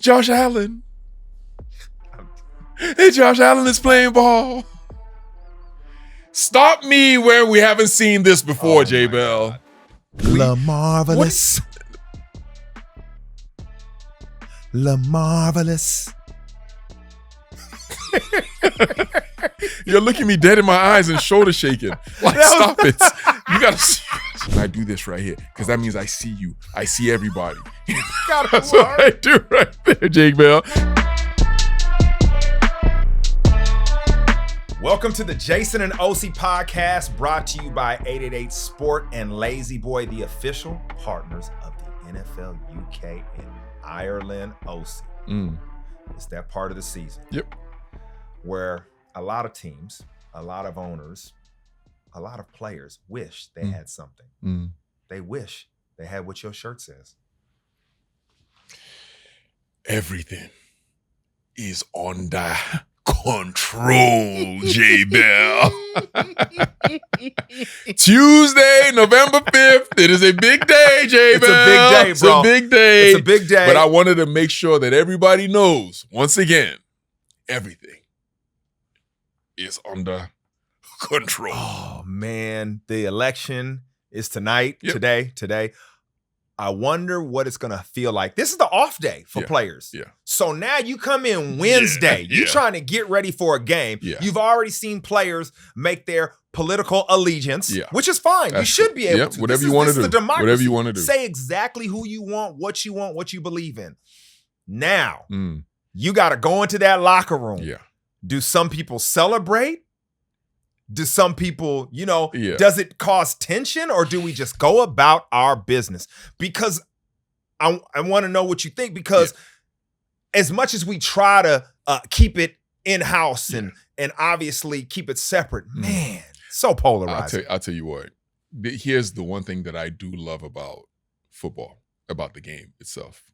Josh Allen. Hey, Josh Allen is playing ball. Stop me where we haven't seen this before, J Bell. Lamarvalous. Lamarvalous. You're looking me dead in my eyes and shoulder shaking. Like, stop it. You gotta see. I do this right here because that means I see you. I see everybody. That's what I do right there, Jake Bell. Welcome to the Jason and Osi podcast, brought to you by 888 Sport and Lazy Boy, the official partners of the NFL UK and Ireland. Osi. It's that part of the season. Yep. Where a lot of teams, a lot of owners, a lot of players wish they had something. They wish they had what your shirt says. Everything is under control, J Bell. Tuesday, November 5th. It is a big day, J Bell. It's a big day, bro. It's a big day. It's a big day. But I wanted to make sure that everybody knows, once again, everything is under control. Oh, man. The election is tonight, Yep. today. I wonder what it's going to feel like. This is the off day for players. Yeah. So now you come in Wednesday. Yeah. You're trying to get ready for a game. Yeah. You've already seen players make their political allegiance, which is fine. That's you should be able to. Whatever you want to do. This is the democracy. Whatever you want to do. Say exactly who you want, what you believe in. Now, you got to go into that locker room. Yeah. Do some people celebrate? Do some people, does it cause tension, or do we just go about our business? Because I want to know what you think, because as much as we try to keep it in-house and obviously keep it separate, man, so polarizing. I'll tell you what. Here's the one thing that I do love about football, about the game itself.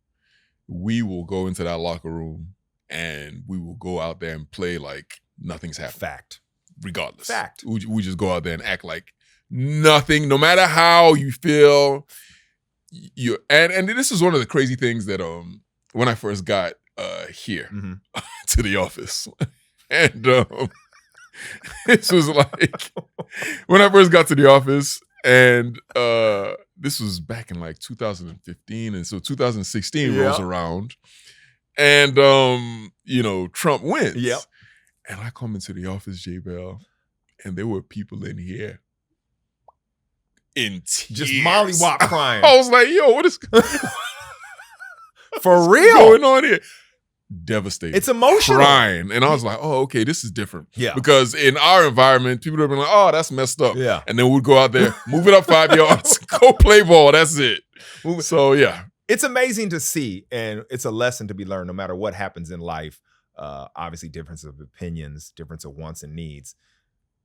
We will go into that locker room and we will go out there and play like nothing's happened. Fact. Regardless. Fact. We just go out there and act like nothing, no matter how you feel. And this is one of the crazy things that when I first got here to the office. And this was like when I first got to the office, and this was back in like 2015, and so 2016 rolls around, and Trump wins. Yep. And I come into the office, J Bell, and there were people in here in tears. Just mollywop crying. I was like, yo, what is for real going on here? Devastated. It's emotional. Crying. And I was like, oh, okay, this is different. Yeah. Because in our environment, people have been like, oh, that's messed up. Yeah. And then we'd go out there, move it up 5 yards, go play ball. That's it. So, yeah. It's amazing to see, and it's a lesson to be learned no matter what happens in life. Obviously, difference of opinions, difference of wants and needs.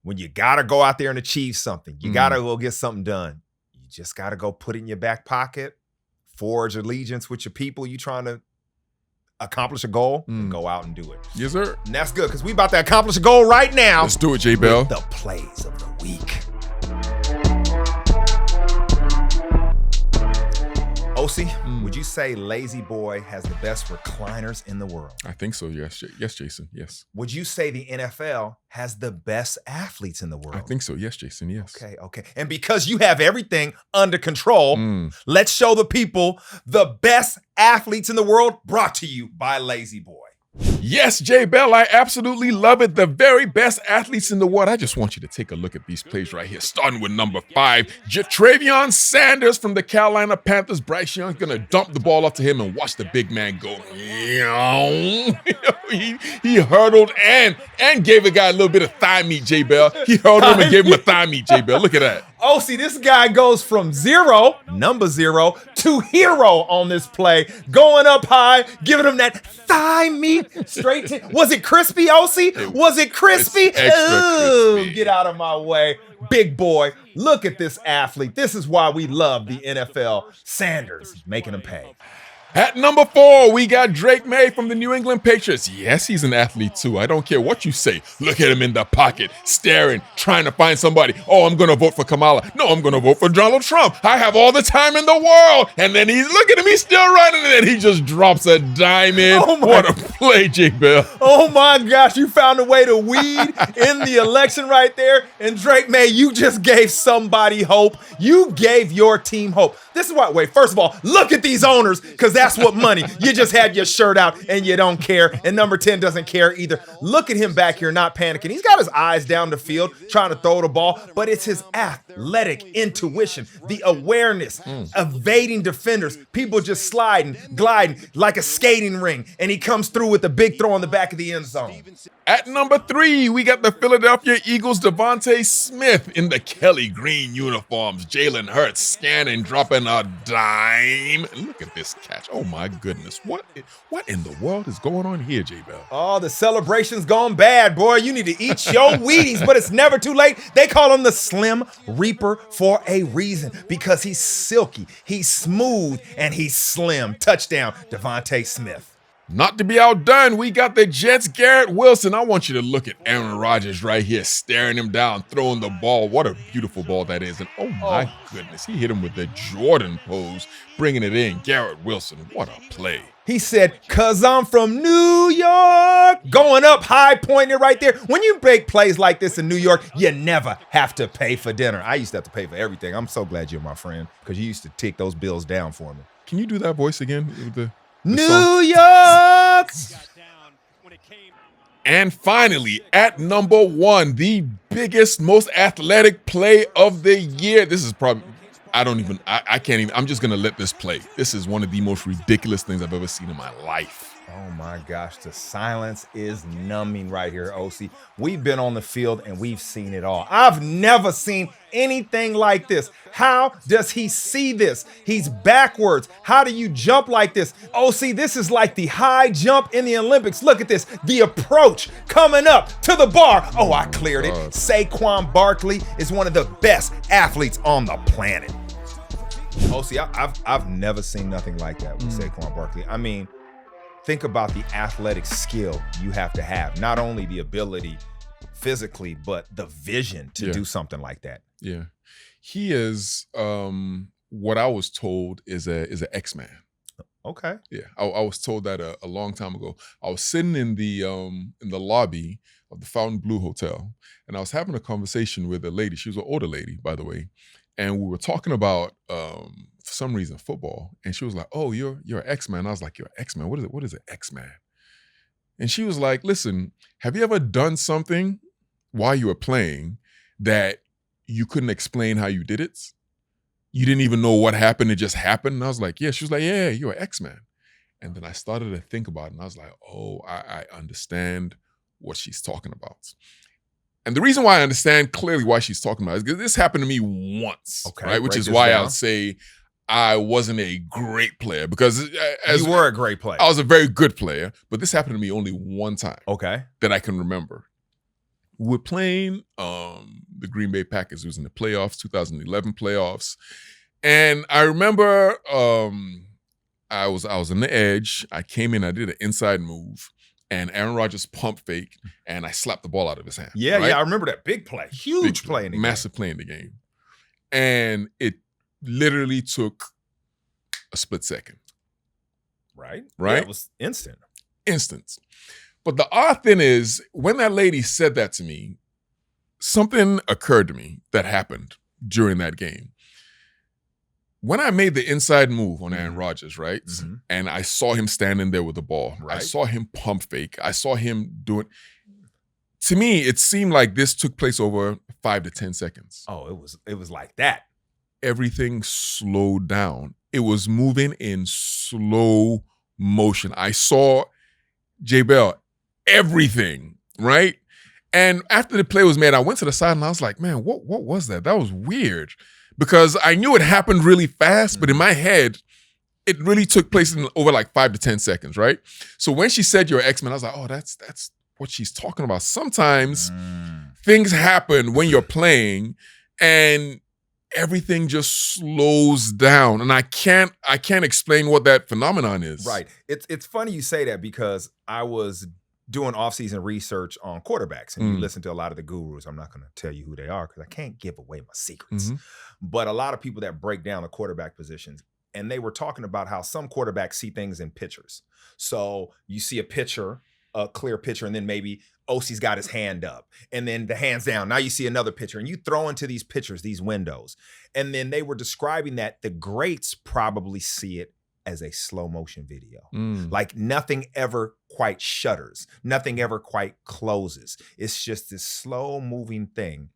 When you got to go out there and achieve something, you got to go get something done. You just got to go put it in your back pocket, forge allegiance with your people. You trying to accomplish a goal, and go out and do it. Yes, sir. And that's good, because we about to accomplish a goal right now. Let's do it, J Bell. The plays of the week. Osi, would you say Lazy Boy has the best recliners in the world? I think so, yes. Yes, Jason, yes. Would you say the NFL has the best athletes in the world? I think so, yes, Jason, yes. Okay. And because you have everything under control, let's show the people the best athletes in the world, brought to you by Lazy Boy. Yes, J Bell, I absolutely love it. The very best athletes in the world. I just want you to take a look at these plays right here, starting with number 5, Travion Sanders from the Carolina Panthers. Bryce Young's going to dump the ball up to him and watch the big man go. He hurdled and gave a guy a little bit of thigh meat, J Bell. He hurdled him and gave him a thigh meat, J Bell. Look at that. Oh, see, this guy goes from number 0, to hero on this play, going up high, giving him that thigh meat straight to. Was it crispy, Osi? Was it crispy? It's extra crispy. Get out of my way. Big boy, look at this athlete. This is why we love the NFL. Sanders making him pay. At number 4, we got Drake May from the New England Patriots. Yes, he's an athlete too. I don't care what you say. Look at him in the pocket, staring, trying to find somebody. Oh, I'm going to vote for Kamala. No, I'm going to vote for Donald Trump. I have all the time in the world. And then look at him, he's still running, and then he just drops a dime in. Oh, what a play, J. Bell. Oh my gosh, you found a way to weed in the election right there. And Drake May, you just gave somebody hope. You gave your team hope. This is why, wait, first of all, look at these owners, because that's what money. You just had your shirt out and you don't care. And number 10 doesn't care either. Look at him back here not panicking. He's got his eyes down the field trying to throw the ball, but it's his athletic intuition, the awareness, evading defenders, people just sliding, gliding like a skating ring. And he comes through with a big throw in the back of the end zone. At number 3, we got the Philadelphia Eagles' Devontae Smith in the Kelly green uniforms. Jalen Hurts scanning, dropping a dime. Look at this catch. Oh my goodness. What in the world is going on here, J. Bell? Oh, the celebration's gone bad, boy. You need to eat your Wheaties, but it's never too late. They call him the Slim Reaper for a reason, because he's silky, he's smooth, and he's slim. Touchdown, Devontae Smith. Not to be outdone, we got the Jets' Garrett Wilson. I want you to look at Aaron Rodgers right here, staring him down, throwing the ball. What a beautiful ball that is. And oh my goodness, he hit him with the Jordan pose, bringing it in. Garrett Wilson, what a play. He said, "'Cause I'm from New York." Going up, high pointing it right there. When you make plays like this in New York, you never have to pay for dinner. I used to have to pay for everything. I'm so glad you're my friend, because you used to take those bills down for me. Can you do that voice again? With the New York! And finally, at number 1, the biggest, most athletic play of the year. This is probably, I can't even, I'm just going to let this play. This is one of the most ridiculous things I've ever seen in my life. Oh my gosh, the silence is numbing right here, Osi. We've been on the field and we've seen it all. I've never seen anything like this. How does he see this? He's backwards. How do you jump like this? Osi, this is like the high jump in the Olympics. Look at this, the approach coming up to the bar. Oh, I cleared it. Saquon Barkley is one of the best athletes on the planet. Osi, I've never seen nothing like that with Saquon Barkley. I mean, think about the athletic skill you have to have. Not only the ability physically, but the vision to do something like that. Yeah. He is what I was told is an X-Man. Okay. Yeah. I was told that a long time ago. I was sitting in the lobby of the Fontainebleau Hotel, and I was having a conversation with a lady. She was an older lady, by the way. And we were talking about for some reason football, and she was like, "Oh, you're an X-Man." I was like, "You're an X-Man? What is it? What is an X-Man?" And she was like, "Listen, have you ever done something while you were playing that you couldn't explain how you did it? You didn't even know what happened; it just happened." And I was like, "Yeah." She was like, "Yeah, you're an X-Man." And then I started to think about it, and I was like, "Oh, I understand what she's talking about." And the reason why I understand clearly why she's talking about it is because this happened to me once, right? Which is why I'll say I wasn't a great player, because you were a great player. I was a very good player, but this happened to me only one time. Okay. That I can remember. We were playing the Green Bay Packers. It was in the playoffs, 2011 playoffs. And I remember I was on the edge. I came in, I did an inside move, and Aaron Rodgers pump fake, and I slapped the ball out of his hand. Yeah, right? I remember that big play. Huge play in the game. Massive play in the game. And it literally took a split second. Right? Right? Yeah, it was instant. Instant. But the odd thing is, when that lady said that to me, something occurred to me that happened during that game. When I made the inside move on Aaron Rodgers, right? Mm-hmm. And I saw him standing there with the ball. Right. I saw him pump fake. I saw him doing. To me, it seemed like this took place over 5 to 10 seconds. Oh, it was like that. Everything slowed down. It was moving in slow motion. I saw, J. Bell, everything, right? And after the play was made, I went to the side and I was like, man, what was that? That was weird. Because I knew it happened really fast, but in my head, it really took place in over like 5 to 10 seconds, right? So when she said you're an X-Man, I was like, oh, that's what she's talking about. Sometimes things happen when you're playing, and everything just slows down. And I can't explain what that phenomenon is. Right. It's funny you say that because I was doing off-season research on quarterbacks, and you listen to a lot of the gurus. I'm not going to tell you who they are because I can't give away my secrets. But a lot of people that break down the quarterback positions, and they were talking about how some quarterbacks see things in pictures. So you see a picture, a clear picture, and then maybe Osi's got his hand up, and then the hand's down. Now you see another picture, and you throw into these pictures, these windows. And then they were describing that the greats probably see it as a slow motion video. Like nothing ever quite shutters. Nothing ever quite closes. It's just this slow moving thing.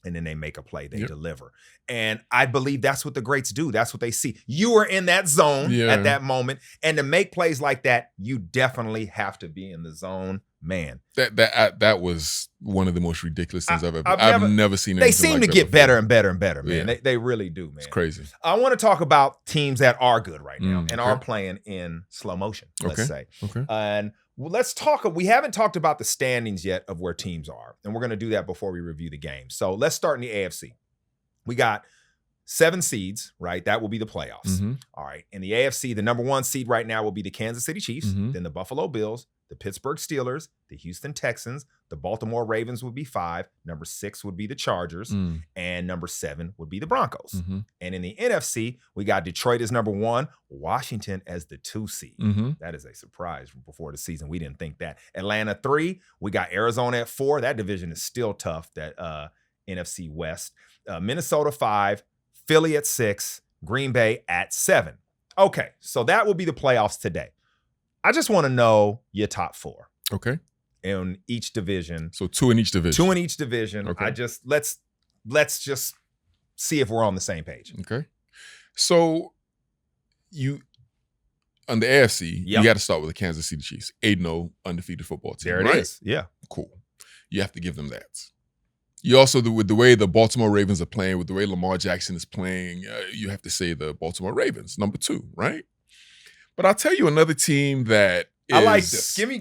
And then they make a play, they deliver. And I believe that's what the greats do. That's what they see. You are in that zone at that moment. And to make plays like that, you definitely have to be in the zone. Man. That was one of the most ridiculous things I've never seen. They seem like to get better and better and better, man. Yeah. They really do, man. It's crazy. I want to talk about teams that are good right now and are playing in slow motion, let's say. Okay. And let's talk. We haven't talked about the standings yet of where teams are, and we're going to do that before we review the game. So let's start in the AFC. We got 7 seeds, right? That will be the playoffs. All right. In the AFC, the number 1 seed right now will be the Kansas City Chiefs, then the Buffalo Bills, the Pittsburgh Steelers, the Houston Texans, the Baltimore Ravens would be 5. Number 6 would be the Chargers, and number 7 would be the Broncos. And in the NFC, we got Detroit as number 1, Washington as the 2 seed. That is a surprise from before the season. We didn't think that. Atlanta 3, we got Arizona at 4. That division is still tough, that NFC West. Minnesota 5, Philly at 6, Green Bay at 7. Okay, so that will be the playoffs today. I just want to know your top 4. Okay. In each division. So 2 in each division. 2 in each division. Okay. Let's just see if we're on the same page. Okay. So on the AFC, you got to start with the Kansas City Chiefs. 8-0 undefeated football team. There it is. Yeah. Cool. You have to give them that. You also, with the way the Baltimore Ravens are playing, with the way Lamar Jackson is playing, you have to say the Baltimore Ravens, number 2, right? But I'll tell you another team that is, I like this. Give me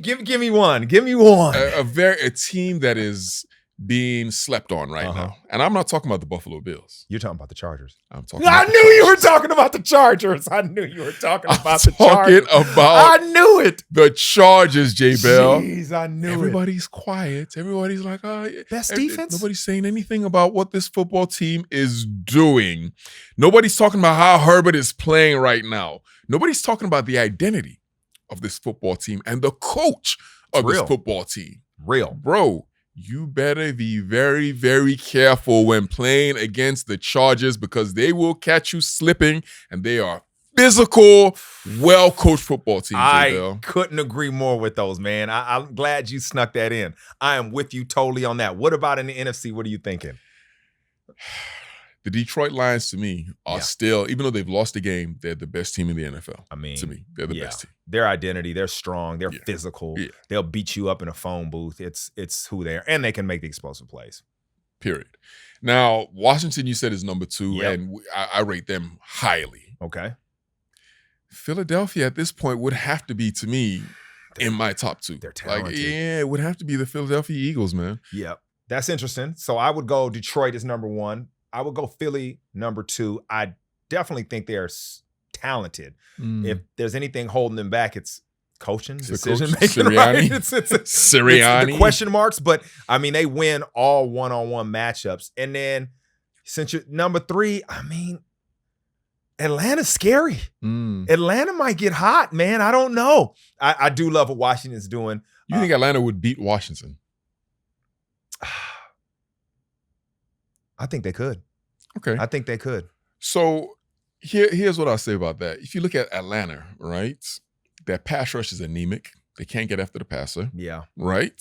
one. Give me one. A team that is being slept on right now. And I'm not talking about the Buffalo Bills. You're talking about the Chargers. I'm talking I knew you were talking about the Chargers. I knew you were talking about the Chargers. I knew it. The Chargers, J. Bell. Jeez, I knew Everybody's quiet. Everybody's like, best defense? Nobody's saying anything about what this football team is doing. Nobody's talking about how Herbert is playing right now. Nobody's talking about the identity of this football team and the coach of this football team. Bro, you better be very, very careful when playing against the Chargers because they will catch you slipping, and they are physical, well-coached football team. I couldn't agree more with those, man. I'm glad you snuck that in. I am with you totally on that. What about in the NFC? What are you thinking? The Detroit Lions, to me, are still, even though they've lost the game, they're the best team in the NFL. I mean, to me, they're the best team. Their identity, they're strong, they're physical. They'll beat you up in a phone booth. It's who they are, and they can make the explosive plays. Period. Now, Washington, you said, is number 2, and I rate them highly. Okay. Philadelphia at this point would have to be, to me, in my top 2. They're talented. It would have to be the Philadelphia Eagles, man. Yep. That's interesting. So I would go Detroit as number 1. I would go Philly number 2. I definitely think they're talented. If there's anything holding them back, it's coaching, decision making. Right? It's the question marks, but I mean, they win all one-on-one matchups. And then since you're number 3, I mean, Atlanta's scary. Atlanta might get hot, man. I don't know. I do love what Washington's doing. You think Atlanta would beat Washington? I think they could. Okay. I think they could. So here's what I'll say about that. If you look at Atlanta, right, their pass rush is anemic. They can't get after the passer. Yeah. Right?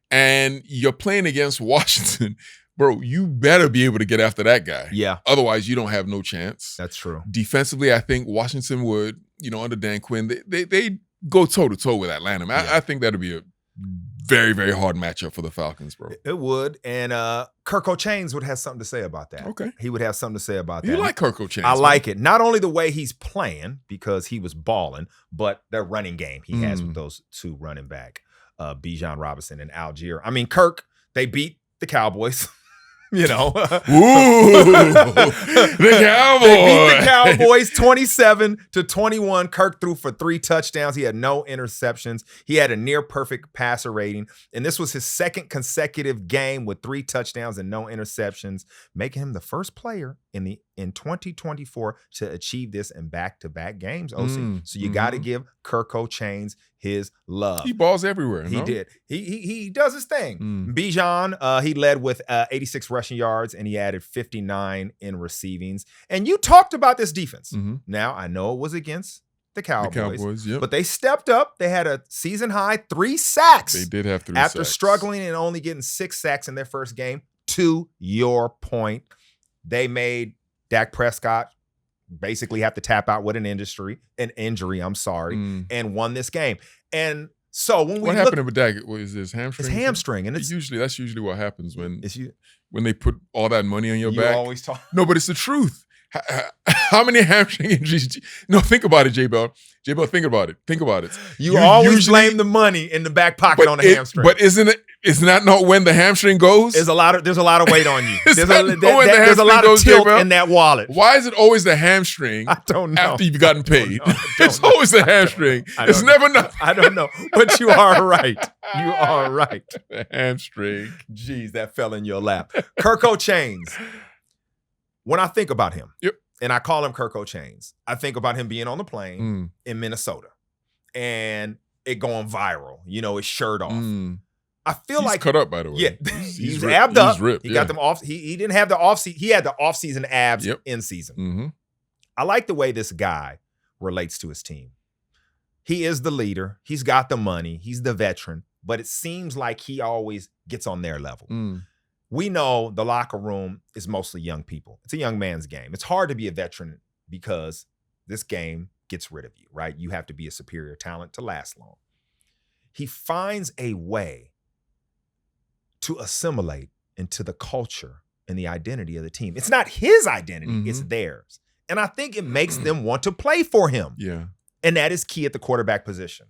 And you're playing against Washington. Bro, you better be able to get after that guy. Yeah. Otherwise, you don't have no chance. That's true. Defensively, I think Washington would, under Dan Quinn, they go toe-to-toe with Atlanta. I think that'll be a very, very hard matchup for the Falcons, bro. It would. And Kirko Chainz would have something to say about that. Okay. He would have something to say about that. You like Kirko Chainz. I like it. Not only the way he's playing, because he was balling, but the running game he has with those 2 running back, Bijan Robinson and Algier. I mean, Kirk, they beat the Cowboys. You know, Ooh, the Cowboys. They beat the Cowboys 27-21. Kirk threw for 3 touchdowns. He had no interceptions. He had a near perfect passer rating. And this was his second consecutive game with 3 touchdowns and no interceptions, making him the first player in 2024 to achieve this in back-to-back games, Osi. So you got to give Kirko Chainz his love. He balls everywhere. He did. He does his thing. Bijan, he led with 86 rushing yards, and he added 59 in receivings. And you talked about this defense. Now, I know it was against the Cowboys, yep. but they stepped up. They had a season-high 3 sacks. They did have 3 sacks. After struggling and only getting 6 sacks in their first game. To your point, they made Dak Prescott basically have to tap out with an injury, and won this game. And so when we what happened with Dak? Was his hamstring? His hamstring, and that's usually what happens when they put all that money on your back. You always talk. No, but it's the truth. How many hamstring injuries? No, think about it, J-Bell. J-Bell, think about it. Think about it. You always blame the money in the back pocket on the hamstring. But isn't that not when the hamstring goes? There's a lot of weight on you. There's a lot of tilt in that wallet. Why is it always the hamstring? I don't know. After you've gotten paid, it's always the hamstring. It's never not. I don't know, but you are right. You are right. The hamstring. Jeez, that fell in your lap. Kirko Chainz. When I think about him, and I call him Kirko Chainz, I think about him being on the plane in Minnesota and it going viral. You know, his shirt off. I feel he's like cut up, by the way. Yeah, he's abbed up. He's ripped. He got them off. He didn't have the off. He had the off-season abs in season. I like the way this guy relates to his team. He is the leader. He's got the money. He's the veteran. But it seems like he always gets on their level. We know the locker room is mostly young people. It's a young man's game. It's hard to be a veteran because this game gets rid of you, right? You have to be a superior talent to last long. He finds a way to assimilate into the culture and the identity of the team. It's not his identity, it's theirs. And I think it makes them want to play for him. Yeah. And that is key at the quarterback position.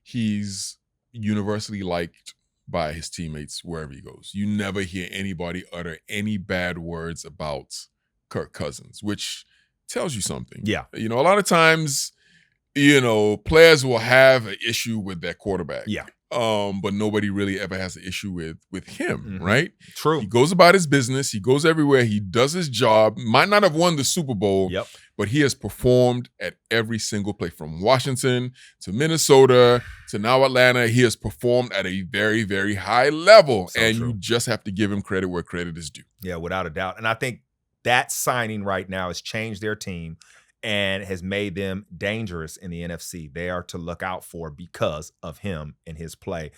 He's universally liked by his teammates wherever he goes. You never hear anybody utter any bad words about Kirk Cousins, which tells you something. Yeah. You know, a lot of times, you know, players will have an issue with their quarterback. Yeah. But nobody really ever has an issue with him, right? True. He goes about his business. He goes everywhere. He does his job. Might not have won the Super Bowl, but he has performed at every single place. From Washington to Minnesota to now Atlanta, he has performed at a very, very high level. So you just have to give him credit where credit is due. Yeah, without a doubt. And I think that signing right now has changed their team and has made them dangerous in the NFC. They are to look out for because of him and his play.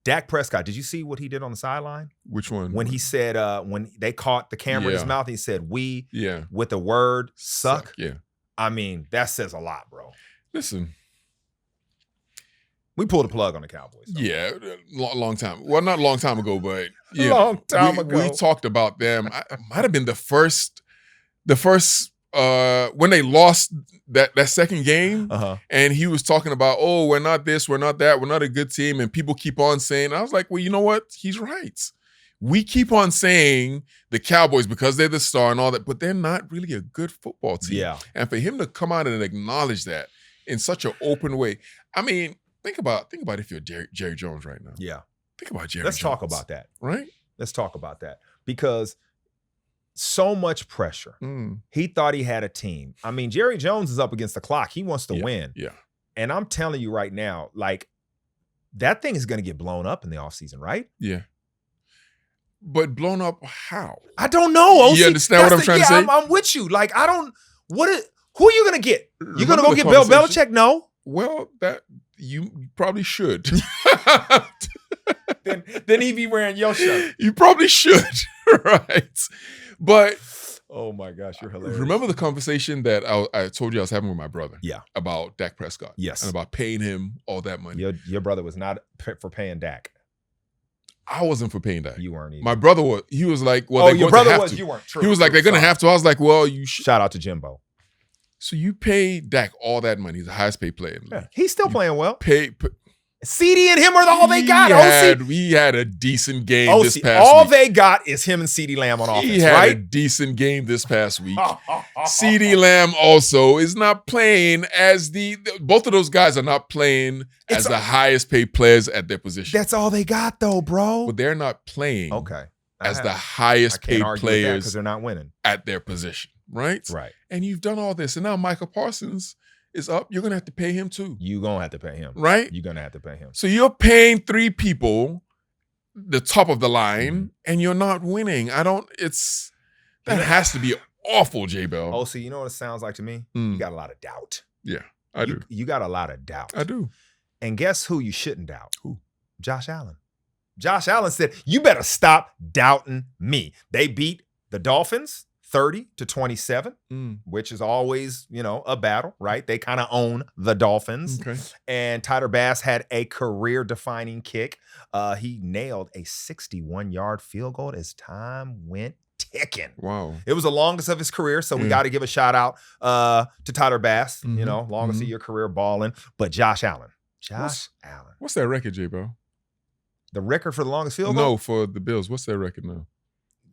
Dak Prescott, did you see what he did on the sideline? Which one? When he said, when they caught the camera in his mouth, he said, with the word suck. Yeah. I mean, that says a lot, bro. Listen. We pulled a plug on the Cowboys. So. Yeah, long time. Well, not a long time ago, but long time ago. We talked about them. It might have been the first when they lost that second game, and he was talking about, oh, we're not this, we're not that, we're not a good team, and people keep on saying, I was like, well, you know what? He's right. We keep on saying the Cowboys because they're the star and all that, but they're not really a good football team. Yeah. And for him to come out and acknowledge that in such an open way, I mean, think about if you're Jerry Jones right now. Yeah. Think about Jerry Let's Jones. talk about that. Right? Let's talk about that. Because so much pressure. He thought he had a team. I mean, Jerry Jones is up against the clock. He wants to win. Yeah. And I'm telling you right now, like, that thing is going to get blown up in the offseason, right? Yeah. But blown up how? I don't know. You understand what I'm trying to say? I'm with you. Like, who are you going to get? You going to go get Bill Belichick? No. Well, that you probably should. then he be wearing your shirt. You probably should, right? But oh my gosh, you're hilarious. Remember the conversation that I told you I was having with my brother? Yeah. About Dak Prescott. Yes. And about paying him all that money. Your brother was not for paying Dak. I wasn't for paying Dak. You weren't either. My brother was. He was like, well, your brother was. You weren't. True. He was like, they're going to have to. I was like, well, you should. Shout out to Jimbo. So you pay Dak all that money. He's the highest paid player in the league. He's still playing well. CD and him are all they got. We had a decent game this past week. All they got is him and CD Lamb on offense, He had a decent game this past week. CD Lamb also is not playing as both of those guys are not playing as the highest paid players at their position. That's all they got though, bro. But they're not playing as the highest paid players because they're not winning at their position, right? Right. And you've done all this, and now Micah Parsons is up. You're gonna have to pay him too. You're gonna have to pay him, right? You're gonna have to pay him. So you're paying 3 people the top of the line, and you're not winning. That has to be awful, J Bell. Oh, so you know what it sounds like to me? You got a lot of doubt. Yeah, I do. You got a lot of doubt. I do. And guess who you shouldn't doubt? Who? Josh Allen. Josh Allen said, "You better stop doubting me." They beat the Dolphins 30-27, which is always, a battle, right? They kind of own the Dolphins. Okay. And Tyler Bass had a career-defining kick. He nailed a 61-yard field goal as time went ticking. Wow. It was the longest of his career, so we got to give a shout out to Tyler Bass, longest of your career balling. But Josh Allen. Allen. What's that record, J Bell? The record for the longest field goal? No, for the Bills. What's their record now?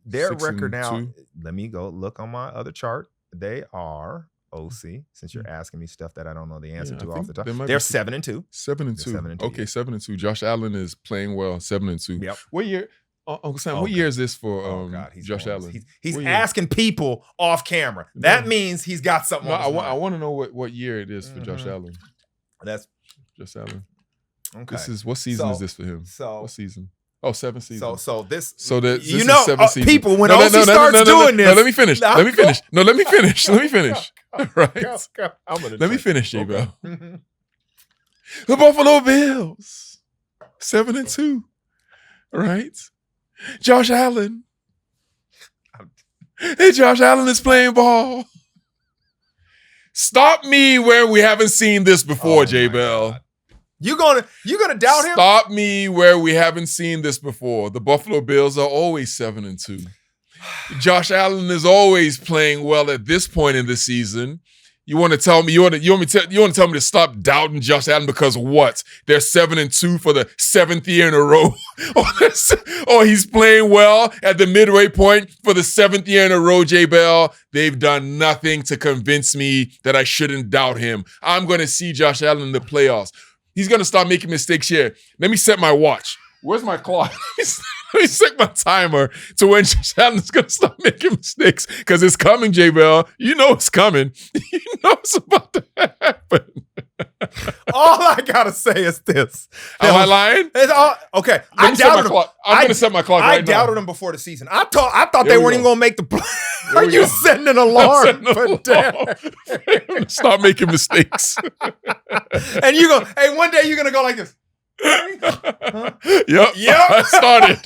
Their record now, let me go look on my other chart. They are, OC, since you're asking me stuff that I don't know the answer to off the top. They're 7-2. 7-2. Okay, 7-2. Josh Allen is playing well, 7-2. Yep. What year? Uncle Sam, what year is this for Josh going, Allen? He's asking people off camera. That means he's got something on his mind. I want to know what year it is for Josh Allen. That's Josh Allen. Okay. What season is this for him? What season? Oh, 7 seasons. So this is 7 seasons. People, when Osi starts doing this. No, let me finish. Let me finish. Right. Let me finish, J Bell. The Buffalo Bills, 7-2. Right? Josh Allen. Hey, Josh Allen is playing ball. Stop me where we haven't seen this before, J Bell. God. You gonna doubt him? Stop me where we haven't seen this before. The Buffalo Bills are always 7-2. Josh Allen is always playing well at this point in the season. You want to tell me to stop doubting Josh Allen because what? They're 7-2 for the 7th year in a row. Or he's playing well at the midway point for the 7th year in a row, J Bell. They've done nothing to convince me that I shouldn't doubt him. I'm going to see Josh Allen in the playoffs. He's going to start making mistakes here. Let me set my watch. Where's my clock? Let me set my timer to when Josh Allen's going to start making mistakes because it's coming, J Bell. You know it's coming. You know it's about to happen. All I got to say is this. Am I lying? Okay. I'm going to set my clock right now. I doubted them before the season. I thought they weren't even going to make the play. Are you setting an alarm? Stop making mistakes. And hey, one day you're going to go like this. Huh? Yep. I started.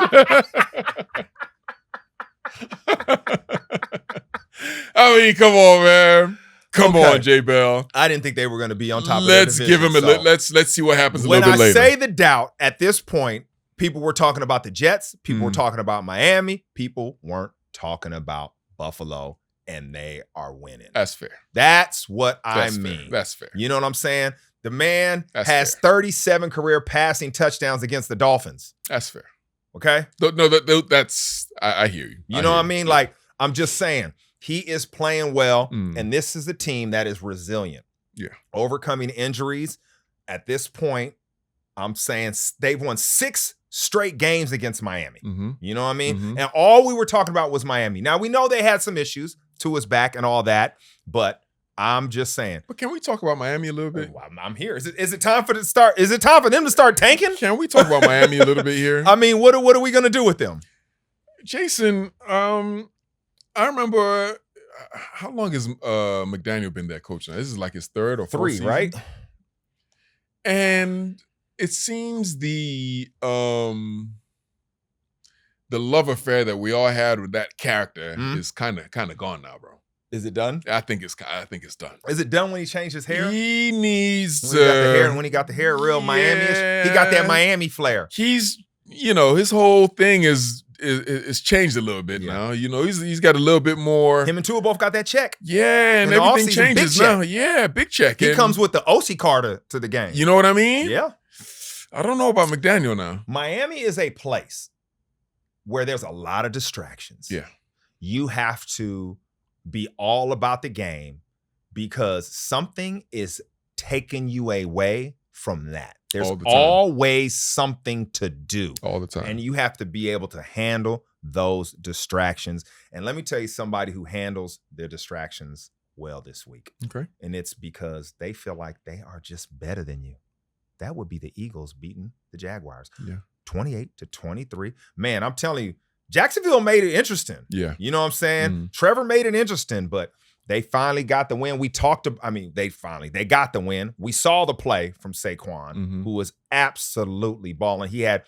I mean, come on, man. Come on, J Bell. I didn't think they were going to be on top of Let's give him let's see what happens a little bit later. When I say the doubt, at this point, people were talking about the Jets. People were talking about Miami. People weren't talking about Buffalo, and they are winning. That's fair. That's what I mean. Fair. That's fair. You know what I'm saying? The man has 37 career passing touchdowns against the Dolphins. That's fair. Okay? No, that's I hear you. You know what I mean? Like, I'm just saying, he is playing well, and this is a team that is resilient. Yeah. Overcoming injuries. At this point, I'm saying they've won 6 straight games against Miami. You know what I mean? And all we were talking about was Miami. Now, we know they had some issues, Tua's back and all that, but I'm just saying. But can we talk about Miami a little bit? I'm here. Is it time for them to start tanking? Can we talk about Miami a little bit here? I mean, what are we going to do with them? Jason, I remember, how long has McDaniel been that coach now? This is like his 3rd or 4th 3, season? right? And it seems the love affair that we all had with that character is kind of gone now, bro. Is it done? I think it's done. Is it done when he changed his hair? He needs when he got the hair real Miami-ish. He got that Miami flair. He's, his whole thing is changed a little bit now. He's got a little bit more. Him and Tua both got that check. Yeah, and everything changes now. Yeah, big check. He comes with the Osi card to the game. You know what I mean? Yeah. I don't know about McDaniel now. Miami is a place where there's a lot of distractions. Yeah. You have to be all about the game because something is taking you away from that. There's always something to do. All the time. And you have to be able to handle those distractions. And let me tell you somebody who handles their distractions well this week. Okay. And it's because they feel like they are just better than you. That would be the Eagles beating the Jaguars. Yeah. 28-23. Man, I'm telling you, Jacksonville made it interesting. Yeah. You know what I'm saying? Trevor made it interesting, but they finally got the win. They got the win. We saw the play from Saquon, who was absolutely balling. He had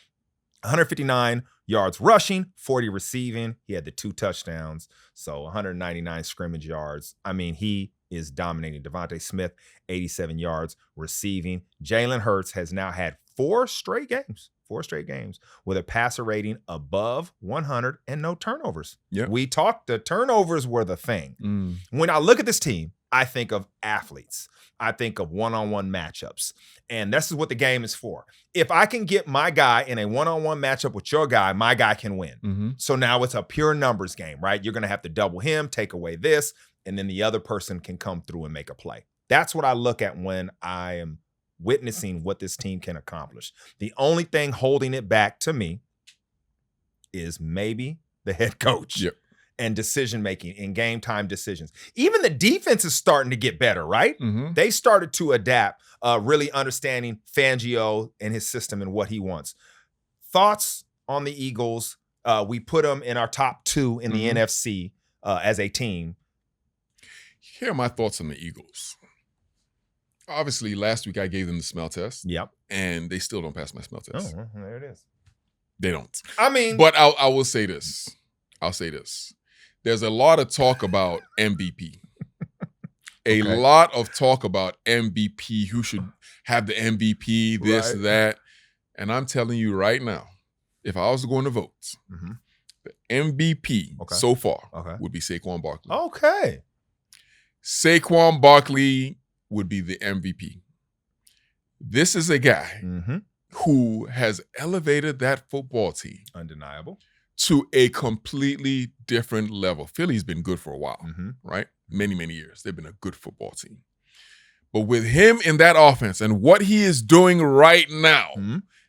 159 yards rushing, 40 receiving. He had the 2 touchdowns, so 199 scrimmage yards. I mean, he is dominating. Devontae Smith, 87 yards receiving. Jalen Hurts has now had 4 straight games with a passer rating above 100 and no turnovers. Yep. We talked, the turnovers were the thing. When I look at this team, I think of athletes. I think of one-on-one matchups. And this is what the game is for. If I can get my guy in a one-on-one matchup with your guy, my guy can win. So now it's a pure numbers game, right? You're going to have to double him, take away this, and then the other person can come through and make a play. That's what I look at when I am witnessing what this team can accomplish. The only thing holding it back to me is maybe the head coach and decision-making and game time decisions. Even the defense is starting to get better, right? They started to adapt, really understanding Fangio and his system and what he wants. Thoughts on the Eagles? We put them in our top 2 in the NFC as a team. Here are my thoughts on the Eagles. Obviously, last week I gave them the smell test. Yep. And they still don't pass my smell test. Oh, there it is. They don't. I mean. But I will say this. There's a lot of talk about MVP. A lot of talk about MVP, who should have the MVP, this, that. And I'm telling you right now, if I was going to vote, the MVP so far would be Saquon Barkley. Okay. Saquon Barkley would be the MVP. This is a guy who has elevated that football team. Undeniable. To a completely different level. Philly's been good for a while, right? Many, many years. They've been a good football team. But with him in that offense and what he is doing right now,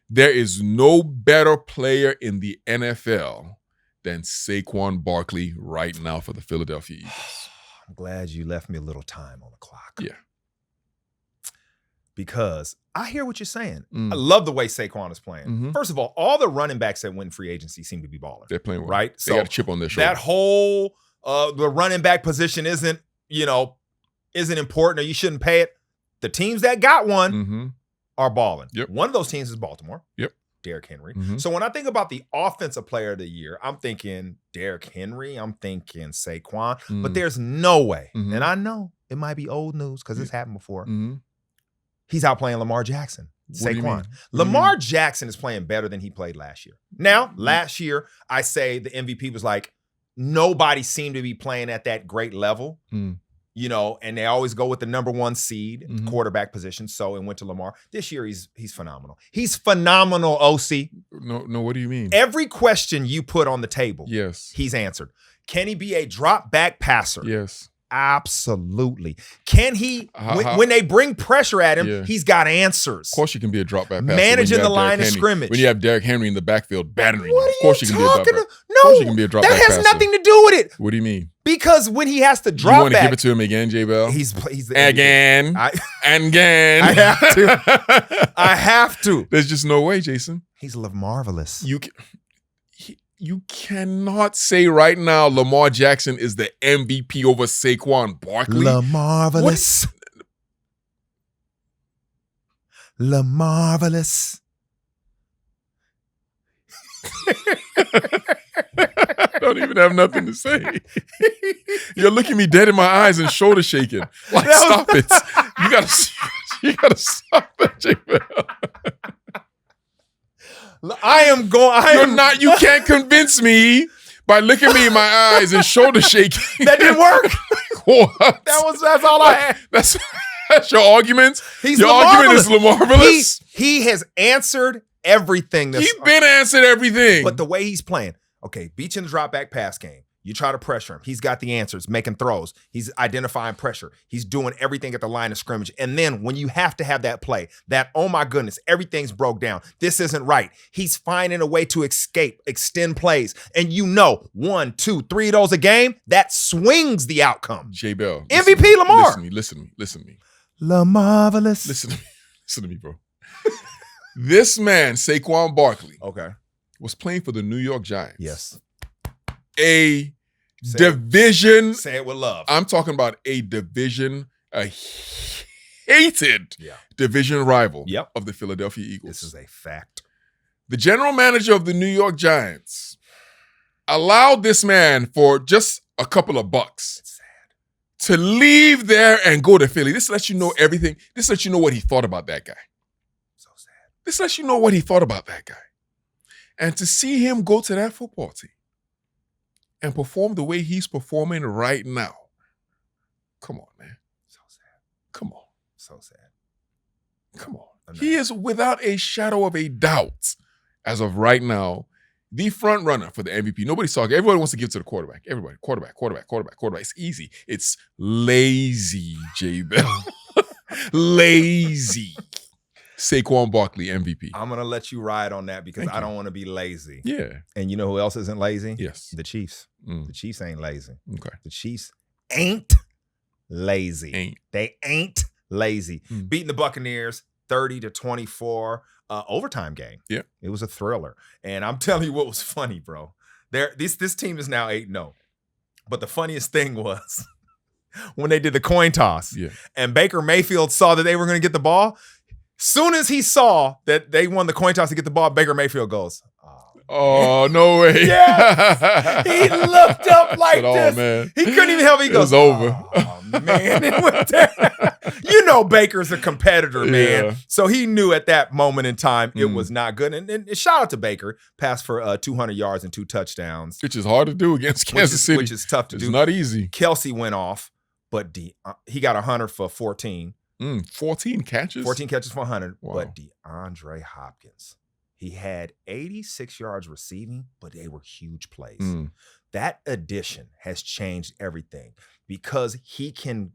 there is no better player in the NFL than Saquon Barkley right now for the Philadelphia Eagles. I'm glad you left me a little time on the clock. Yeah. Because I hear what you're saying. I love the way Saquon is playing. First of all the running backs that win free agency seem to be balling. They're playing well. Right? They got a chip on their shoulder. That whole, the running back position isn't important or you shouldn't pay it. The teams that got one are balling. Yep. One of those teams is Baltimore. Yep. Derrick Henry. So when I think about the offensive player of the year, I'm thinking Derrick Henry, I'm thinking Saquon, but there's no way, and I know it might be old news because it's happened before, he's outplaying Lamar Jackson. Saquon. Lamar Jackson is playing better than he played last year. Now, last year, I say the MVP was like, nobody seemed to be playing at that great level. And they always go with the number 1 seed quarterback position. So it went to Lamar. This year, he's phenomenal. He's phenomenal, Osi. No, what do you mean? Every question you put on the table, he's answered. Can he be a drop back passer? Yes. Absolutely. Can he, when they bring pressure at him, he's got answers. Of course you can be a drop back passer. Managing the line of scrimmage. When you have Derrick Henry in the backfield battering you. Of course you can be a drop back. No, of course you can be a drop back that has nothing to do with it. What do you mean? Because when he has to drop back. You want to give it to him again, J. Bell? He's again. Again. I have to. I have to. There's just no way, Jason. He's Lamarvalous. You cannot say right now Lamar Jackson is the MVP over Saquon Barkley. Lamarvalous. Lamarvalous. I don't even have nothing to say. You're looking me dead in my eyes and shoulder shaking. Like, stop it. You gotta stop that, J. Bell. You can't convince me by looking me in my eyes and shoulder shaking. That didn't work. What? That's all I had. That's your argument? He's your argument is Lamarvalous? He has answered everything. He's been answered everything. But the way he's playing, okay, beat you in the drop back pass game. You try to pressure him. He's got the answers, making throws. He's identifying pressure. He's doing everything at the line of scrimmage. And then when you have to have that play, that, oh my goodness, everything's broke down. This isn't right. He's finding a way to escape, extend plays. And 1, 2, 3 of those a game, that swings the outcome. J. Bell. MVP Lamar. Listen to me. Lamarvalous. Listen to me, bro. This man, Saquon Barkley, was playing for the New York Giants. Yes. Division. Say it with love. I'm talking about a division, a hated division rival of the Philadelphia Eagles. This is a fact. The general manager of the New York Giants allowed this man for just a couple of bucks to leave there and go to Philly. This lets you know everything. This lets you know what he thought about that guy. So sad. This lets you know what he thought about that guy. And to see him go to that football team and perform the way he's performing right now. Come on, man. So sad. Come on. So sad. Come on. He is without a shadow of a doubt, as of right now, the front runner for the MVP. Nobody's talking. Everybody wants to give it to the quarterback. Everybody. Quarterback. It's easy. It's lazy, J. Bell. Lazy. Saquon Barkley, MVP. I'm going to let you ride on that because I don't want to be lazy. Yeah. And you know who else isn't lazy? Yes. The Chiefs. The Chiefs ain't lazy. Okay. The Chiefs ain't lazy. They ain't lazy. Beating the Buccaneers 30-24, overtime game. Yeah. It was a thriller. And I'm telling you what was funny, bro. This team is now 8-0. But the funniest thing was when they did the coin toss and Baker Mayfield saw that they were going to get the ball. Soon as he saw that they won the coin toss to get the ball, Baker Mayfield goes, oh, no way. Yes. He looked up like this. Man. He couldn't even help it. He goes, it was over. Oh, man. It went down. You know Baker's a competitor, man. Yeah. So he knew at that moment in time it was not good. And shout out to Baker. Passed for 200 yards and 2 touchdowns. Which is hard to do against Kansas City. Which is tough to do. It's not easy. Kelsey went off, but he got 100 for 14. 14 catches? 14 catches for 100. Wow. But DeAndre Hopkins, he had 86 yards receiving, but they were huge plays. That addition has changed everything because he can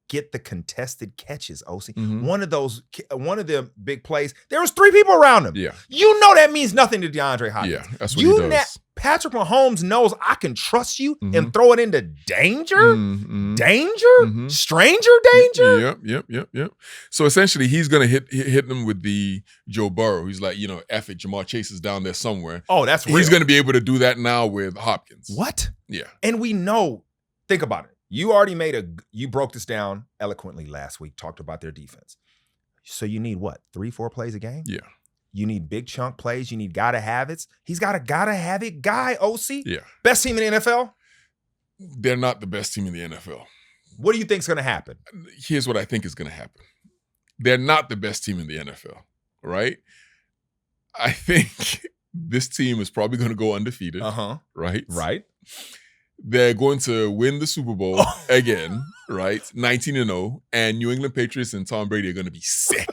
get the contested catches, Osi. One of the big plays, there was 3 people around him. Yeah. You know that means nothing to DeAndre Hopkins. Yeah, that's what he does. Patrick Mahomes knows I can trust you and throw it into danger, stranger danger. Yep. So essentially, he's going to hit them with the Joe Burrow. He's like, F it, Jamar Chase is down there somewhere. Oh, that's real. He's going to be able to do that now with Hopkins. What? Yeah. And we know, think about it. You already you broke this down eloquently last week, talked about their defense. So you need what, 3-4 plays a game? Yeah. You need big chunk plays. You need gotta have it. He's got a gotta have it guy, Osi. Yeah. Best team in the NFL? They're not the best team in the NFL. What do you think's going to happen? Here's what I think is going to happen. They're not the best team in the NFL, right? I think this team is probably going to go undefeated, right? Right. They're going to win the Super Bowl again, right? 19-0, and New England Patriots and Tom Brady are going to be sick.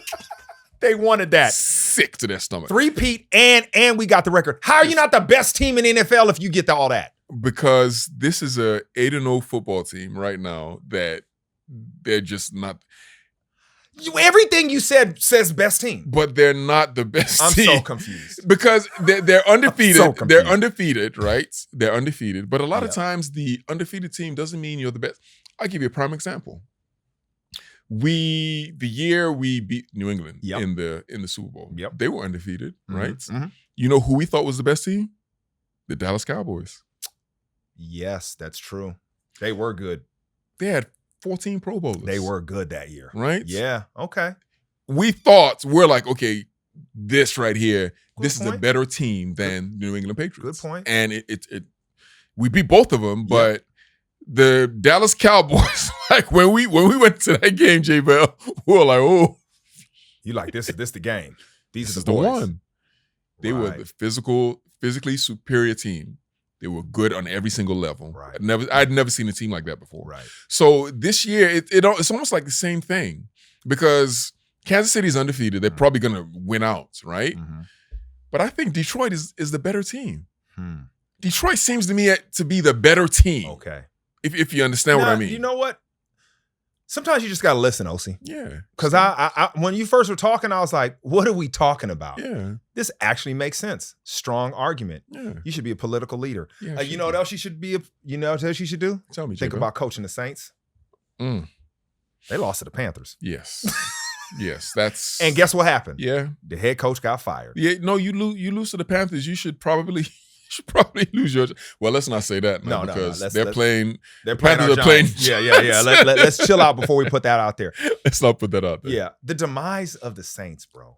They wanted that. Sick to their stomach. 3-peat, and we got the record. How are you not the best team in the NFL if you get all that? Because this is a 8-0 football team right now that they're just not. Everything you said says best team. But they're not the best team. I'm so confused. Because they're undefeated. I'm so confused. They're undefeated, right? They're undefeated. But a lot of times the undefeated team doesn't mean you're the best. I'll give you a prime example. The year we beat New England in the Super Bowl, they were undefeated, right? You know who we thought was the best team? The Dallas Cowboys. Yes, that's true. They were good. They had 14 Pro Bowlers. They were good that year. Right? Yeah. Okay. We're like, okay, this right here, this is a point. better team than the New England Patriots. Good point. And we beat both of them, but the Dallas Cowboys, like when we went to that game, J. Bell, we were like, oh. You like this the game. These are the boys. one. They were the physically superior team. They were good on every single level. Right. I'd never seen a team like that before. Right. So this year, it's almost like the same thing because Kansas City's undefeated. They're probably going to win out, right? But I think Detroit is the better team. Detroit seems to me to be the better team. Okay. If you understand what I mean. You know what? Sometimes you just got to listen, Osi. Yeah. Because I when you first were talking, I was like, what are we talking about? Yeah. This actually makes sense. Strong argument. Yeah. You should be a political leader. Yeah, you know what else you should be? You know what else you should do? Tell me, Think about coaching the Saints. They lost to the Panthers. Yes. Yes. That's. And guess what happened? Yeah. The head coach got fired. Yeah. No, you lose to the Panthers. You should probably lose your. Well, let's not say that, man, because they're playing. They're playing. Panthers are playing. Yeah. Let's chill out before we put that out there. Let's not put that out there. Yeah, the demise of the Saints, bro.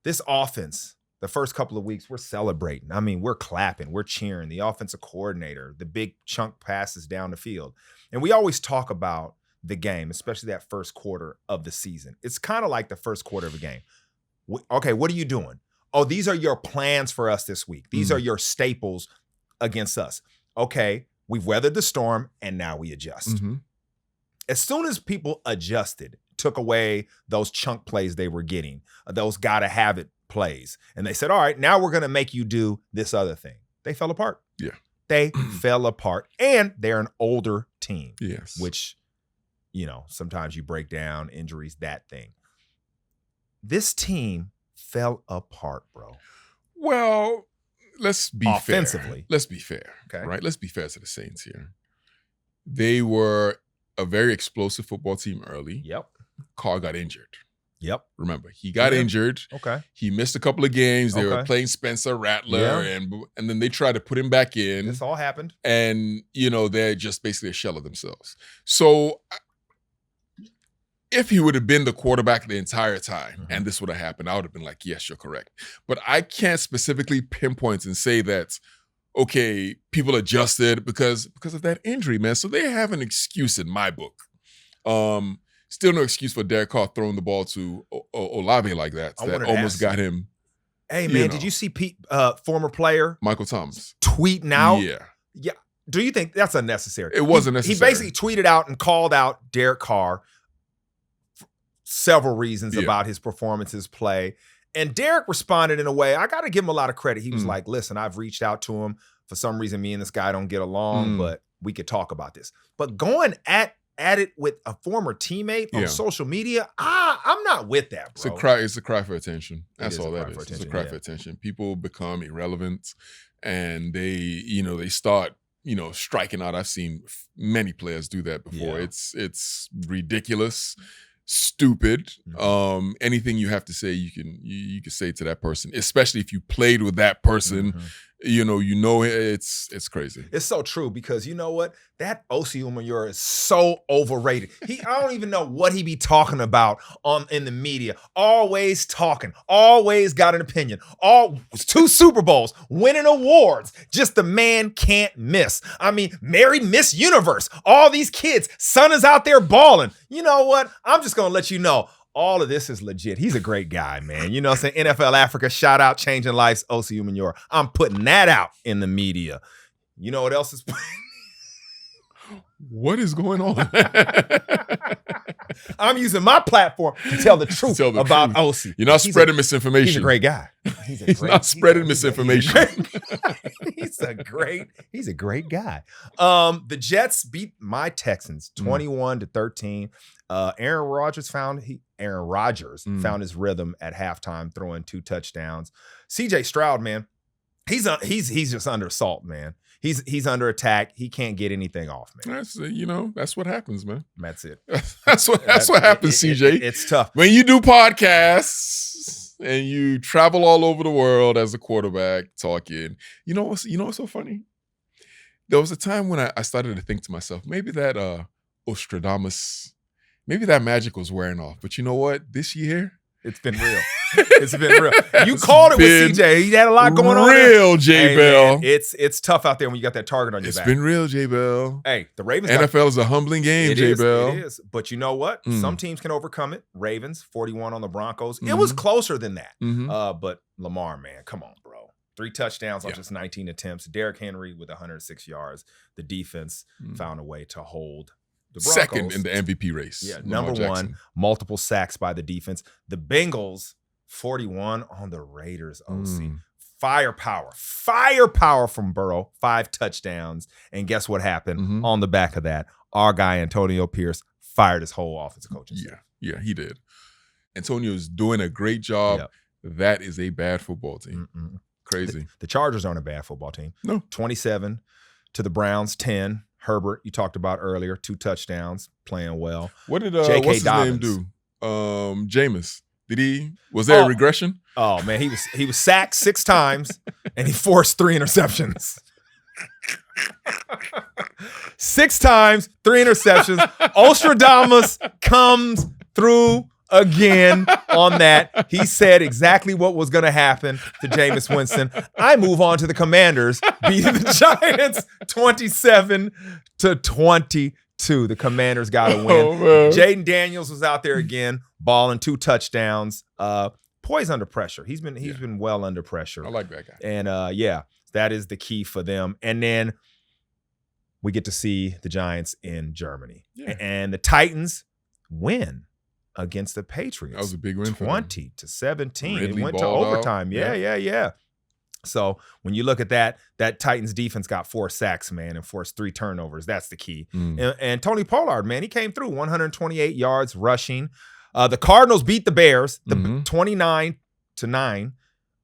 This offense, the first couple of weeks, we're celebrating. I mean, we're clapping, we're cheering. The offensive coordinator, the big chunk passes down the field, and we always talk about the game, especially that first quarter of the season. It's kind of like the first quarter of a game. Okay, what are you doing? Oh, these are your plans for us this week. These are your staples against us. Okay, we've weathered the storm, and now we adjust. As soon as people adjusted, took away those chunk plays they were getting, those gotta-have-it plays, and they said, all right, now we're going to make you do this other thing. They fell apart. Yeah. They fell apart, and they're an older team. Yes. Which, sometimes you break down injuries, that thing. This team fell apart, bro. Well, let's be offensively. Fair. Let's be fair. Okay. Right? Let's be fair to the Saints here. They were a very explosive football team early. Yep. Carr got injured. Yep. Remember, he got injured. Okay. He missed a couple of games. They were playing Spencer Rattler, and then they tried to put him back in. This all happened. And, they're just basically a shell of themselves. So if he would have been the quarterback the entire time and this would have happened, I would have been like, yes, you're correct. But I can't specifically pinpoint and say that, okay, people adjusted because of that injury, man. So they have an excuse in my book. Still no excuse for Derek Carr throwing the ball to Olave like that. That almost got him. Hey, man, did you see former player Michael Thomas tweeting out? Yeah. Yeah. Do you think that's unnecessary? It wasn't necessary. He basically tweeted out and called out Derek Carr for several reasons about his performances, play. And Derek responded in a way, I got to give him a lot of credit. He was like, listen, I've reached out to him. For some reason, me and this guy don't get along, but we could talk about this. But going at it with a former teammate on social media, I'm not with that, bro. It's a cry for attention. That's all that is. It's a cry for attention. People become irrelevant and they start, striking out. I've seen many players do that before. Yeah. It's ridiculous, stupid. Anything you have to say, you can say to that person, especially if you played with that person. It's crazy. It's so true because you know what? That Osi Umenyiora is so overrated. I don't even know what he be talking about in the media. Always talking, always got an opinion. 2 Super Bowls, winning awards. Just the man can't miss. I mean, married Miss Universe. All these kids, son is out there balling. You know what? I'm just gonna let you know. All of this is legit. He's a great guy, man. You know what I'm saying? NFL Africa, shout out, changing lives, Osi Umenyiora. I'm putting that out in the media. You know what else is What is going on? I'm using my platform to tell the truth about Osi. You're not spreading misinformation. He's a great guy. He's not spreading misinformation. He's a great guy. The Jets beat my Texans 21-13. Aaron Rodgers found his rhythm at halftime, throwing 2 touchdowns. CJ Stroud, man, he's just under assault, man. He's under attack. He can't get anything off, man. That's what happens, man. That's it. That's what happens, CJ. It's tough. When you do podcasts and you travel all over the world as a quarterback talking, you know what's so funny? There was a time when I started to think to myself, maybe that Ostradamus, maybe that magic was wearing off. But you know what? This year, it's been real. It's been real. You called it with CJ. He had a lot going on. Real, J Bell. Man, it's tough out there when you got that target on your back. It's been real, J Bell. Hey, the Ravens. NFL is a humbling game, J Bell. It is. But you know what? Some teams can overcome it. Ravens, 41 on the Broncos. It was closer than that. But Lamar, man, come on, bro. 3 touchdowns on just 19 attempts. Derrick Henry with 106 yards. The defense found a way to hold the Broncos, second in the MVP race. Yeah, Lamar number Jackson. 1, multiple sacks by the defense. The Bengals, 41 on the Raiders, OC. Firepower from Burrow, 5 touchdowns. And guess what happened on the back of that? Our guy, Antonio Pierce, fired his whole offensive coaching staff. Yeah, he did. Antonio's doing a great job. Yep. That is a bad football team. Crazy. The Chargers aren't a bad football team. No. 27 to the Browns, 10. Herbert, you talked about earlier, 2 touchdowns, playing well. What did J.K. what's his Dobbins name do? Jameis. Was there a regression? Oh man, he was sacked 6 times and he forced 3 interceptions. 6 times, 3 interceptions. Ostradamus comes through again on that. He said exactly what was going to happen to Jameis Winston. I move on to the Commanders, beating the Giants 27-22. The Commanders got a win. Jaden Daniels was out there again, balling 2 touchdowns. Poised under pressure. He's been well under pressure. I like that guy. And that is the key for them. And then we get to see the Giants in Germany. Yeah. And the Titans win against the Patriots. That was a big win for them. 20-17. Ridley It went to overtime. Yeah. So when you look at that Titans defense got 4 sacks, man, and forced 3 turnovers. That's the key. And Tony Pollard, man, he came through 128 yards rushing. The Cardinals beat the Bears 29-9.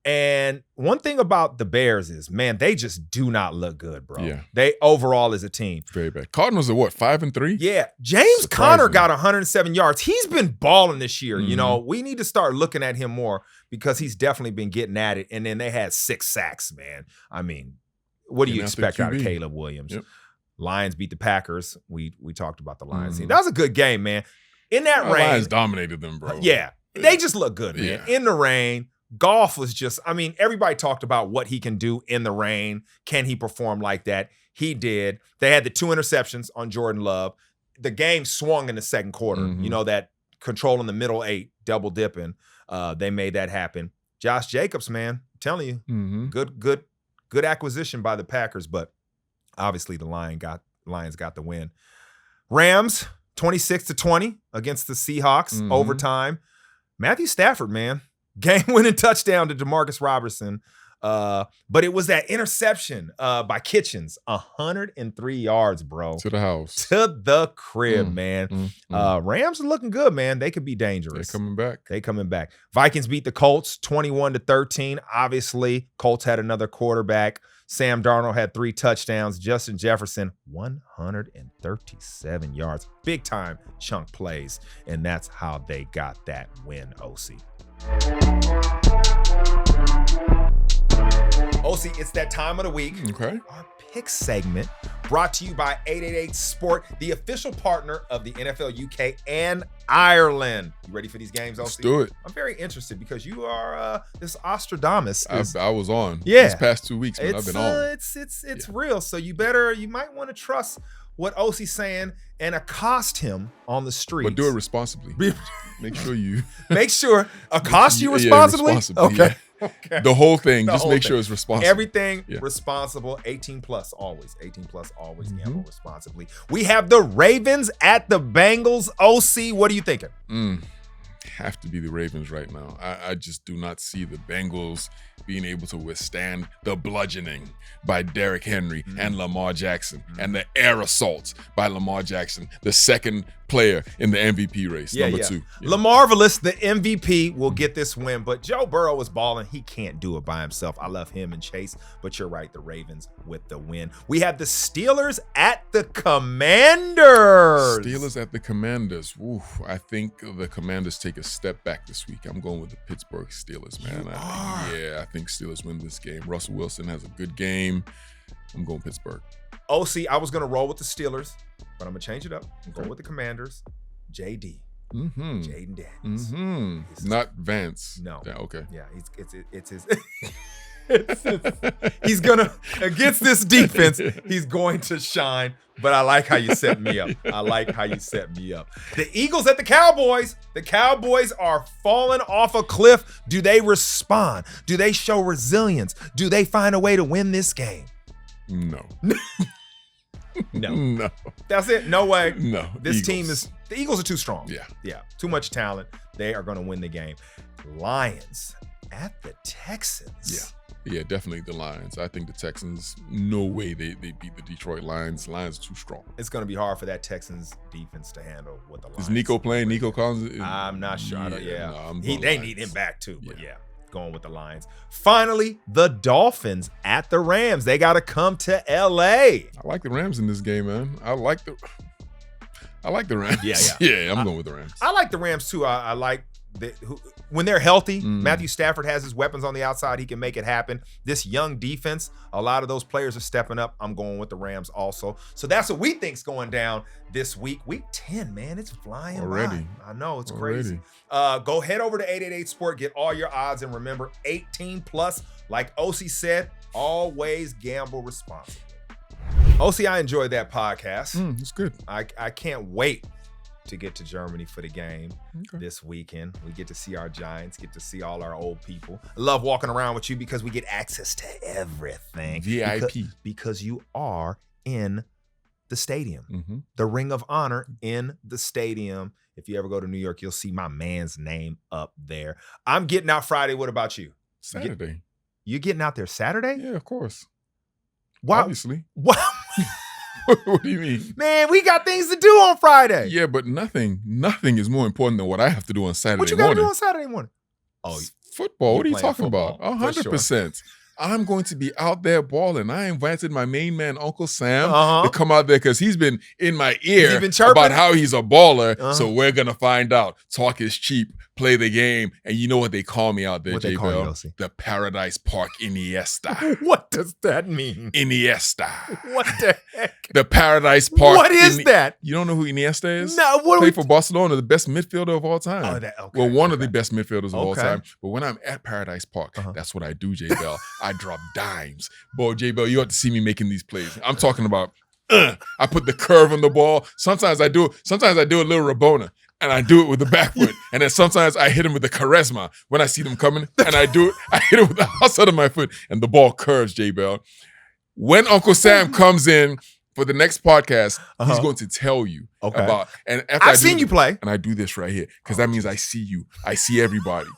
And one thing about the Bears is, man, they just do not look good, bro. Yeah. They overall as a team. Very bad. Cardinals are what, 5-3? Yeah. James Conner got 107 yards. He's been balling this year. You know, we need to start looking at him more because he's definitely been getting at it. And then they had 6 sacks, man. I mean, what do you expect out of Caleb Williams? Yep. Lions beat the Packers. We talked about the Lions team. That was a good game, man. In that rain. Lions dominated them, bro. Yeah. They just look good, man. Yeah. In the rain. Golf was just, I mean, everybody talked about what he can do in the rain. Can he perform like that? He did. They had the 2 interceptions on Jordan Love. The game swung in the second quarter. You know, that controlling the middle 8, double dipping. They made that happen. Josh Jacobs, man, I'm telling you, good acquisition by the Packers, but obviously the Lions got the win. Rams, 26-20 against the Seahawks, overtime. Matthew Stafford, man. Game-winning touchdown to Demarcus Robertson. But it was that interception by Kitchens. 103 yards, bro. To the house. To the crib, man. Rams are looking good, man. They could be dangerous. They coming back. Vikings beat the Colts 21-13. Obviously, Colts had another quarterback. Sam Darnold had 3 touchdowns. Justin Jefferson, 137 yards. Big-time chunk plays. And that's how they got that win, OC. OC, it's that time of the week. Okay. Our pick segment brought to you by 888 Sport, the official partner of the NFL UK and Ireland. You ready for these games, OC? Let's do it. I'm very interested because you are this Ostradamus. I was on. Yeah. These past 2 weeks, man, I've been on. It's real. So you might want to trust what OC's saying and accost him on the streets. But do it responsibly. Make sure accost you responsibly? Yeah, responsibly. Okay. Yeah. Okay. The whole thing. Just make sure it's responsible. Everything responsible. 18 plus always. 18 plus always. Gamble responsibly. We have the Ravens at the Bengals. OC, what are you thinking? Have to be the Ravens right now. I just do not see the Bengals being able to withstand the bludgeoning by Derrick Henry and Lamar Jackson and the air assaults by Lamar Jackson, the second player in the MVP race, number 2. Yeah. Lamarvalous, the MVP, will get this win, but Joe Burrow is balling. He can't do it by himself. I love him and Chase, but you're right, the Ravens with the win. We have the Steelers at the Commanders. Steelers at the Commanders. Ooh, I think the Commanders take a step back this week. I'm going with the Pittsburgh Steelers, man. I think Steelers win this game. Russell Wilson has a good game. I'm going Pittsburgh. OC, I was going to roll with the Steelers, but I'm going to change it up. I'm going with the Commanders. JD. Jaden Daniels. Not Vance. No. Yeah, okay. Yeah, it's his. He's going to, against this defense, he's going to shine. But I like how you set me up. The Eagles at the Cowboys. The Cowboys are falling off a cliff. Do they respond? Do they show resilience? Do they find a way to win this game? No. No. That's it. No way. No. This Eagles. team is, the Eagles are too strong. Yeah. Too much talent. They are going to win the game. Lions at the Texans. Yeah, definitely the Lions. I think the Texans, no way they beat the Detroit Lions. Lions are too strong. It's going to be hard for that Texans defense to handle what the Lions. Is Nico playing? Nico Collins? I'm not sure. They Lions. need him back too, but going with the Lions. Finally, the Dolphins at the Rams. They got to come to LA. I like the Rams in this game, man. I like the Rams. Yeah, I'm going with the Rams. I like the Rams too. I like when they're healthy. Matthew Stafford has his weapons on the outside. He can make it happen. This young defense, a lot of those players are stepping up. I'm going with the Rams also. So that's what we think's going down this week. Week 10, man, it's flying already. by. I know, it's crazy. Go head over to 888 Sport, get all your odds, and remember, 18 plus. Like Osi said, always gamble responsibly. Osi, I enjoyed that podcast. It's good. I can't wait to get to Germany for the game this weekend. We get to see our Giants, get to see all our old people. I love walking around with you because we get access to everything. VIP. Because you are in the stadium. The Ring of Honor in the stadium. If you ever go to New York, you'll see my man's name up there. I'm getting out Friday. What about you? Saturday. You're getting out there Saturday? Yeah, of course. Wow. Obviously. Wow. What do you mean? Man, we got things to do on Friday. Yeah, but nothing is more important than what I have to do on Saturday morning. What you got to do on Saturday morning? Oh, football. What are you talking football, about? 100%. I'm going to be out there balling. I invited my main man, Uncle Sam, to come out there because he's been in my ear about how he's a baller. So we're going to find out. Talk is cheap. Play the game. And you know what they call me out there, J Bell? The Paradise Park Iniesta. What does that mean? Iniesta. What the heck? The Paradise Park. What is that? You don't know who Iniesta is? No. Played for Barcelona, the best midfielder of all time. Well, one of the best midfielders of all time. But when I'm at Paradise Park, that's what I do, J Bell. I drop dimes. Boy, J Bell, you have to see me making these plays. I'm talking about I put the curve on the ball. Sometimes I do a little Rabona. And I do it with the back foot. And then sometimes I hit him with the charisma when I see them coming. And I hit it with the outside of my foot. And the ball curves, J Bell. When Uncle Sam comes in for the next podcast, he's going to tell you about. And after I've seen you play. And I do this right here because that means I see you. I see everybody.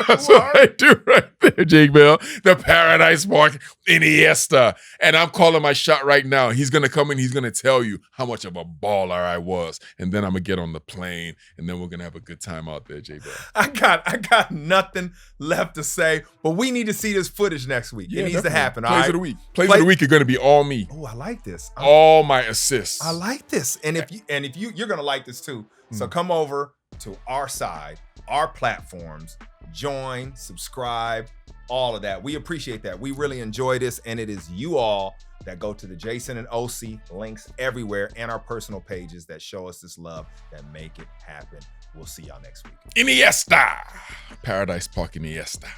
That's what I do right there, Jake Bell. The Paradise Park Iniesta. And I'm calling my shot right now. He's going to come in. He's going to tell you how much of a baller I was. And then I'm going to get on the plane. And then we're going to have a good time out there, Jake Bell. I got nothing left to say. But we need to see this footage next week. It needs to happen. Plays of the week. Plays of the week are going to be all me. Oh, I like this. All my assists. I like this. And if you're going to like this too. So come over to our side, our platforms, join, subscribe, all of that. We appreciate that. We really enjoy this, and it is you all that go to the Jason and Osi links everywhere and our personal pages that show us this love, that make it happen. We'll see y'all next week. Iniesta. Paradise Park Iniesta.